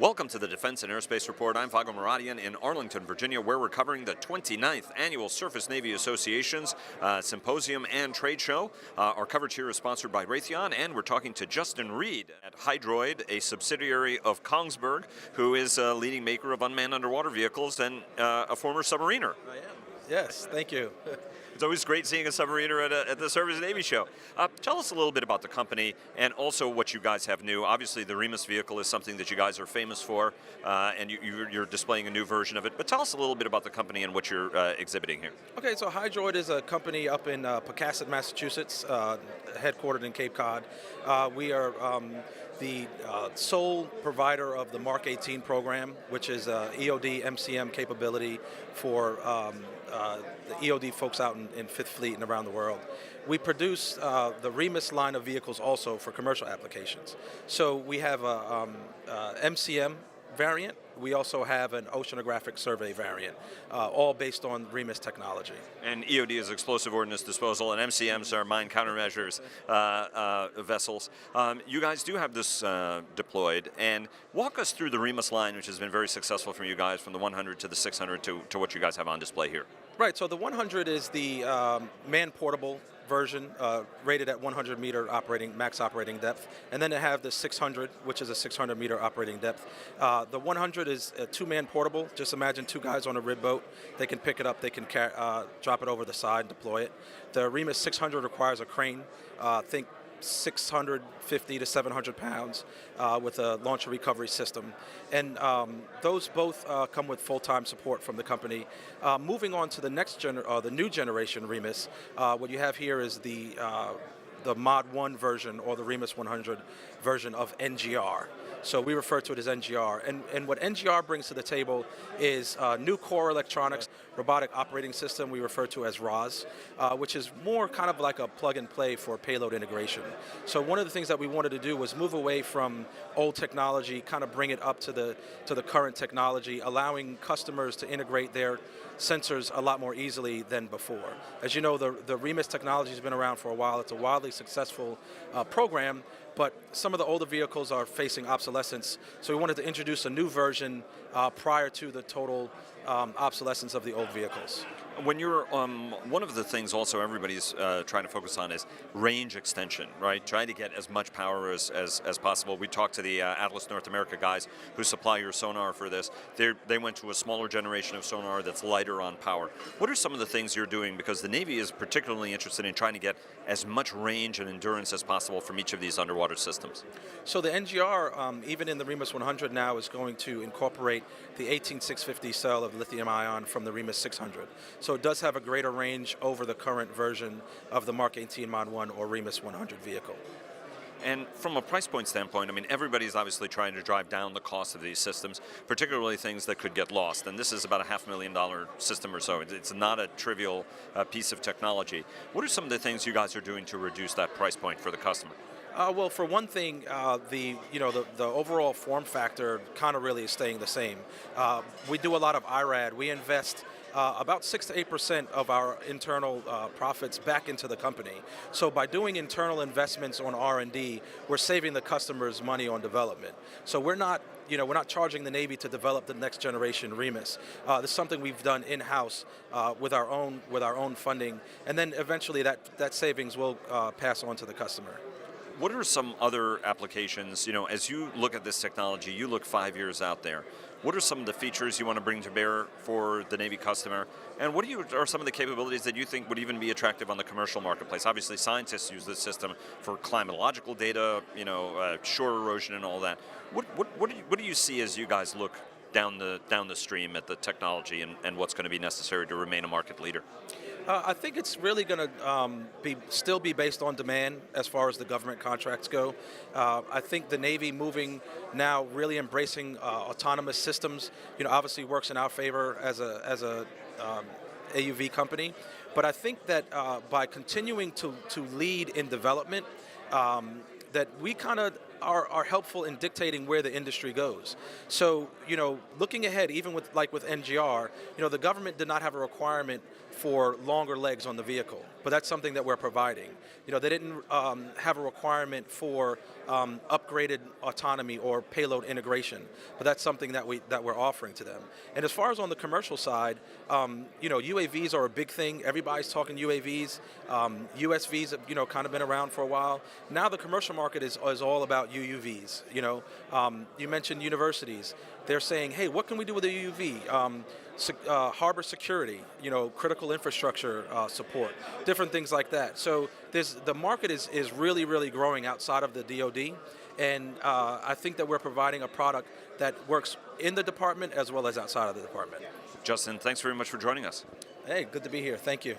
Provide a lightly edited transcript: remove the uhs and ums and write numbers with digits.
Welcome to the Defense and Aerospace Report. I'm Vago Muradian in Arlington, Virginia, where we're covering the 29th Annual Surface Navy Association's Symposium and Trade Show. Our coverage here is sponsored by Raytheon, and we're talking to Justin Reid at Hydroid, a subsidiary of Kongsberg, who is a leading maker of unmanned underwater vehicles and a former submariner. I am. Yes, thank you. It's always great seeing a submariner at the Surface Navy Show. Tell us a little bit about the company and also what you guys have new. Obviously, the REMUS vehicle is something that you guys are famous for, and you're displaying a new version of it. But tell us a little bit about the company and what you're exhibiting here. Okay, so Hydroid is a company up in Pocasset, Massachusetts, headquartered in Cape Cod. We are the sole provider of the Mark 18 program, which is EOD MCM capability for the EOD folks out in Fifth Fleet and around the world. We produce the REMUS line of vehicles also for commercial applications. So we have a MCM variant. We also have an oceanographic survey variant, all based on REMUS technology. And EOD is explosive ordnance disposal, and MCMs are mine countermeasures vessels. You guys do have this deployed, and walk us through the REMUS line, which has been very successful for you guys, from the 100 to the 600 to what you guys have on display here. Right, so the 100 is the man-portable version, rated at 100 meter max operating depth, and then they have the 600, which is a 600 meter operating depth. The 100 is a two-man portable. Just imagine two guys on a rib boat. They can pick it up, they can drop it over the side and deploy it. The REMUS 600 requires a crane. Think 650 to 700 pounds with a launch and recovery system. And those both come with full-time support from the company. Moving on to the the new generation REMUS, what you have here is the Mod 1 version, or the REMUS 100 version of NGR. So we refer to it as NGR. And what NGR brings to the table is new core electronics, robotic operating system we refer to as ROS, which is more kind of like a plug and play for payload integration. So one of the things that we wanted to do was move away from old technology, kind of bring it up to the current technology, allowing customers to integrate their sensors a lot more easily than before. As you know, the REMUS technology has been around for a while. It's a wildly successful program, but some of the older vehicles are facing obsolescence, so we wanted to introduce a new version prior to the total obsolescence of the old vehicles. When you're, one of the things also everybody's trying to focus on is range extension, right? Trying to get as much power as possible. We talked to the Atlas North America guys who supply your sonar for this. They went to a smaller generation of sonar that's lighter on power. What are some of the things you're doing? Because the Navy is particularly interested in trying to get as much range and endurance as possible from each of these underwater systems. So the NGR, even in the REMUS 100 now, is going to incorporate the 18650 cell of lithium ion from the REMUS 600. So it does have a greater range over the current version of the Mark 18 Mod 1 or REMUS 100 vehicle. And from a price point standpoint, I mean, everybody's obviously trying to drive down the cost of these systems, particularly things that could get lost. And this is about a $500,000 system or so. It's not a trivial piece of technology. What are some of the things you guys are doing to reduce that price point for the customer? Well, for one thing, the overall form factor kind of really is staying the same. We do a lot of IRAD. We invest about 6 to 8% of our internal profits back into the company. So by doing internal investments on R&D, we're saving the customers money on development. So we're not charging the Navy to develop the next generation REMUS. This is something we've done in-house with our own funding, and then eventually that savings will pass on to the customer. What are some other applications, as you look at this technology, you look 5 years out there, what are some of the features you want to bring to bear for the Navy customer? And what are some of the capabilities that you think would even be attractive on the commercial marketplace? Obviously, scientists use this system for climatological data, shore erosion and all that. What do you see as you guys look down the stream at the technology and what's going to be necessary to remain a market leader? I think it's really going to still be based on demand as far as the government contracts go. I think the Navy moving now, really embracing autonomous systems, obviously works in our favor as a AUV company. But I think that by continuing to lead in development, that we kind of are helpful in dictating where the industry goes. So, looking ahead, even with NGR, the government did not have a requirement for longer legs on the vehicle, but that's something that we're providing. They didn't have a requirement for upgraded autonomy or payload integration, but that's something that we're offering to them. And as far as on the commercial side, UAVs are a big thing. Everybody's talking UAVs. USVs have kind of been around for a while. Now the commercial market is all about UUVs. You mentioned universities. They're saying, hey, what can we do with a UUV? Harbor security, critical infrastructure support, different things like that. So the market is really, really growing outside of the DoD, and I think that we're providing a product that works in the department as well as outside of the department. Justin, thanks very much for joining us. Hey, good to be here. Thank you.